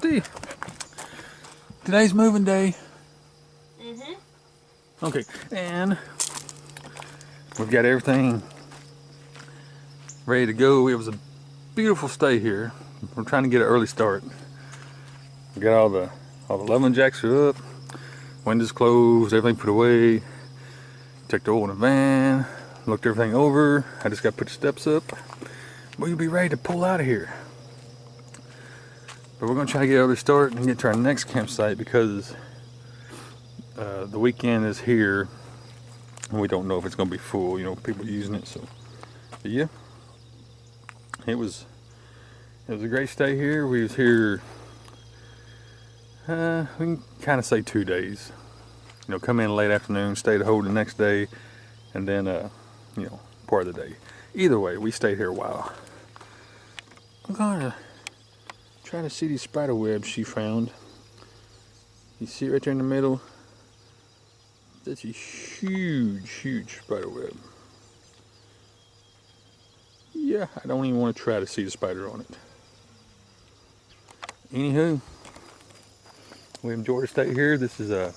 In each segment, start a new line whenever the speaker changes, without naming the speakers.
Rusty, today's moving day. Okay, and we've got everything ready to go. It was a beautiful stay here. We're trying to get an early start. We got all the leveling jacks are up, windows closed, everything put away. Checked the oil in the van, looked everything over. I just got to put the steps up. We'll be ready to pull out of here. But we're gonna try to get an early start and get to our next campsite because the weekend is here and we don't know if it's gonna be full. You know, people using it. So, but yeah, it was a great stay here. We was here. We can kind of say 2 days. You know, come in late afternoon, stay the whole the next day, and then you know, part of the day. Either way, we stayed here a while. I'm gonna try to see these spider webs she found. You see it right there in the middle? That's a huge spider web. Yeah, I don't even want to try to see the spider on it. Anywho, we enjoyed our stay here. This is a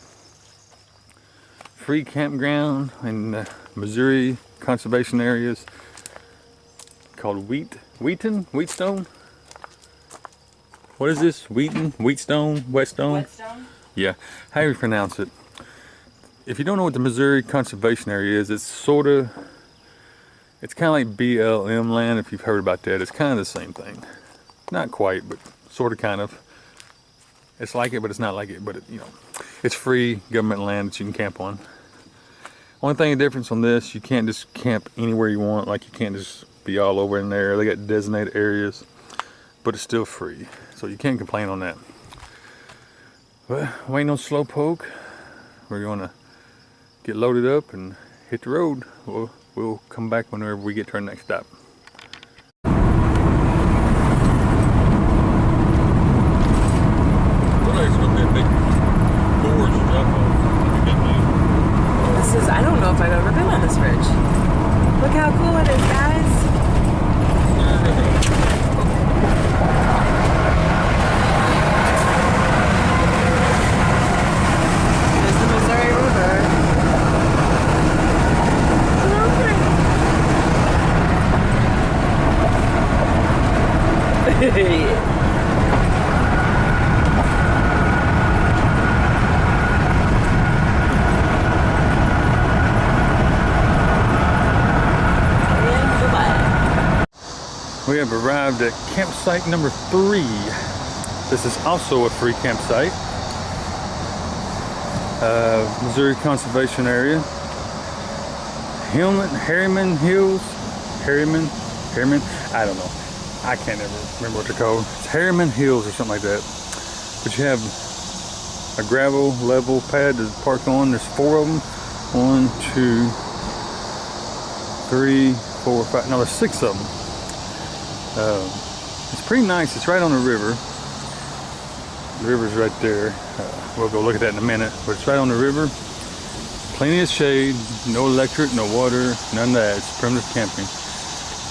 free campground in Missouri conservation areas called Wheatstone. What is this? Wheatstone?
Whetstone?
Yeah, how do you pronounce it? If you don't know what the Missouri conservation area is, it's kind of like BLM land. If you've heard about that, it's kind of the same thing. Not quite, but sort of, kind of. It's like it, but it's not like it. But you know, it's free government land that you can camp on. Only thing, the difference on this, you can't just camp anywhere you want. Like, you can't just be all over in there. They got designated areas, but it's still free, so you can't complain on that. But we ain't no slow poke. We're gonna get loaded up and hit the road. We'll come back whenever we get to our next stop.
I don't know if I've ever been on this ridge. Look how cool it is, guys. There's the Missouri River.
We have arrived at campsite number 3. This is also a free campsite. Missouri Conservation Area. Harriman Hills. Harriman? I don't know. I can't ever remember what they're called. It's Harriman Hills or something like that. But you have a gravel level pad to park on. There's 4 of them. 1, 2, 3, 4, 5. No, there's 6 of them. It's pretty nice. It's right on the river. The river's right there. We'll go look at that in a minute. But it's right on the river. Plenty of shade. No electric, no water, none of that. It's primitive camping.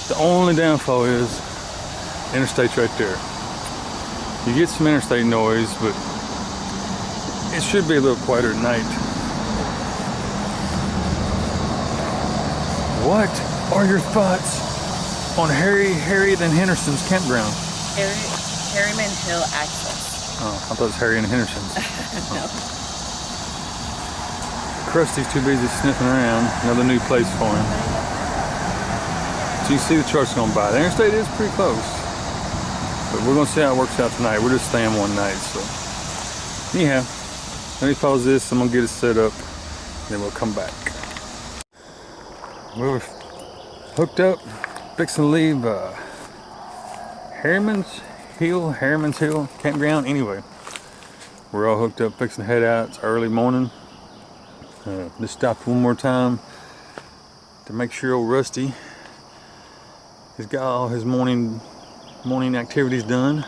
The only downfall is interstate's right there. You get some interstate noise, but it should be a little quieter at night. What are your thoughts on Harriet and Henderson's campground?
Harriman Hill Access.
Oh, I thought it was Harriet and Henderson's.
No.
Krusty's too busy sniffing around. Another new place for him. So you see the trucks going by. The interstate is pretty close. But we're going to see how it works out tonight. We're just staying one night, so. Anyhow, let me pause this. I'm going to get it set up. Then we'll come back. We're hooked up. Fixing to leave Harriman's Hill campground. Anyway, we're all hooked up, fixing to head out. It's early morning. Just stopped one more time to make sure old Rusty has got all his morning activities done.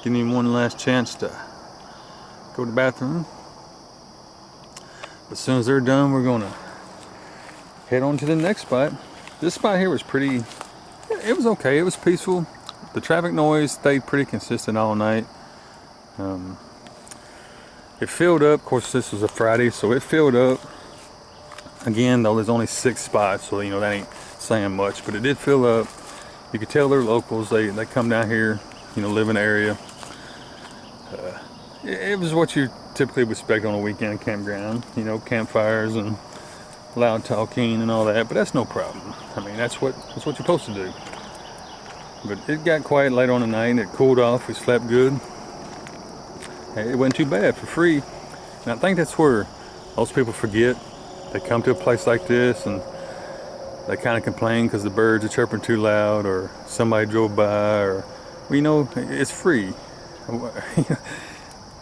Giving him one last chance to go to the bathroom. But as soon as they're done, we're gonna head on to the next spot. This spot here was pretty, it was okay, it was peaceful. The traffic noise stayed pretty consistent all night. It filled up. Of course, this was a Friday, so it filled up. Again, though, there's only 6 spots, so you know that ain't saying much, but it did fill up. You could tell they're locals. They come down here, you know, live in the area. It was what you typically would expect on a weekend campground. You know, campfires and loud talking and all that, but that's no problem. I mean, that's what you're supposed to do. But it got quiet later on the night, and it cooled off. We slept good. It wasn't too bad for free. And I think that's where most people forget. They come to a place like this and they kind of complain because the birds are chirping too loud, or somebody drove by, or, well, you know, it's free.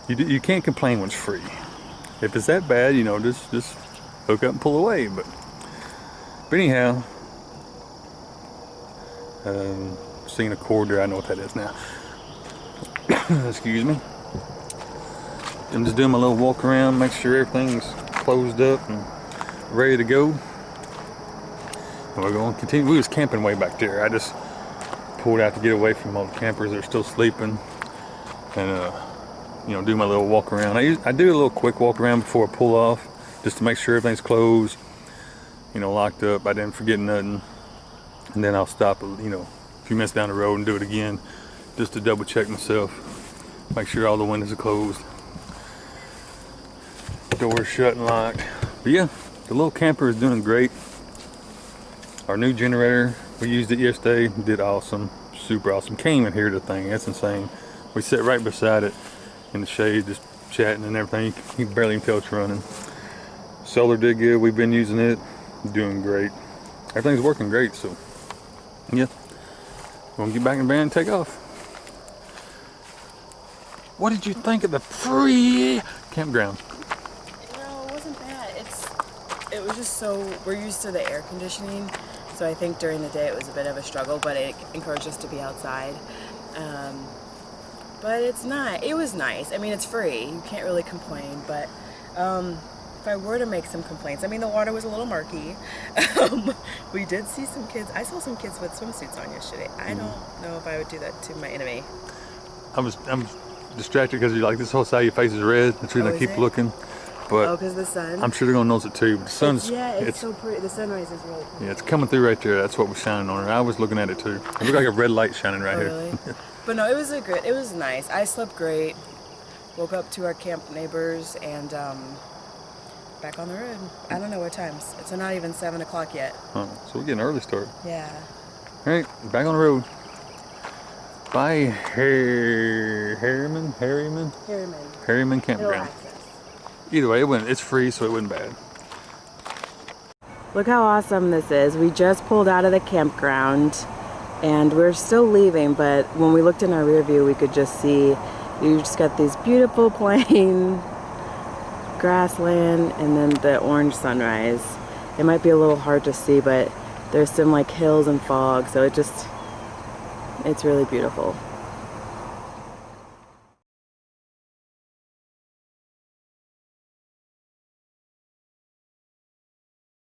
You can't complain when it's free. If it's that bad, you know, just hook up and pull away. But anyhow, seeing a cord there, I know what that is now. Excuse me. I'm just doing my little walk around, make sure everything's closed up and ready to go. And we're going to continue. We was camping way back there. I just pulled out to get away from all the campers that are still sleeping, and you know, do my little walk around. I do a little quick walk around before I pull off, just to make sure everything's closed, you know, locked up. I didn't forget nothing, and then I'll stop, you know, a few minutes down the road and do it again, just to double check myself, make sure all the windows are closed, doors shut and locked. But yeah, the little camper is doing great. Our new generator, we used it yesterday, did awesome, super awesome. Can't even hear the thing, that's insane. We sit right beside it in the shade, just chatting and everything. You can barely even tell it's running. Solar did good, we've been using it, doing great. Everything's working great, so yeah. We're gonna get back in the van and take off. What did you think of the free campground?
No, it wasn't bad. It was just so, we're used to the air conditioning, so I think during the day it was a bit of a struggle, but it encouraged us to be outside. But it was nice. I mean, it's free, you can't really complain, but if I were to make some complaints, I mean, the water was a little murky. We did see some kids, I saw some kids with swimsuits on yesterday. I don't know if I would do that to my enemy.
I'm distracted because you're like, this whole side of your face is red. That's reason I keep looking. But
because the sun?
I'm sure they're gonna notice it too. But the sun's,
it's so pretty. The sunrise is really pretty.
Yeah, it's coming through right there. That's what was shining on it. I was looking at it too. It looked like a red light shining right here.
Really? But no, it was nice. I slept great. Woke up to our camp neighbors and back on the road. I don't know what time. It's not even 7 o'clock yet.
Oh, so we're getting an early start.
Yeah.
All right, back on the road. Bye, Harriman Campground. Either way, it's free, so it wasn't bad.
Look how awesome this is. We just pulled out of the campground and we're still leaving, but when we looked in our rear view, we could just see, you just got these beautiful plain grassland and then the orange sunrise. It might be a little hard to see, but there's some like hills and fog, so it's really beautiful.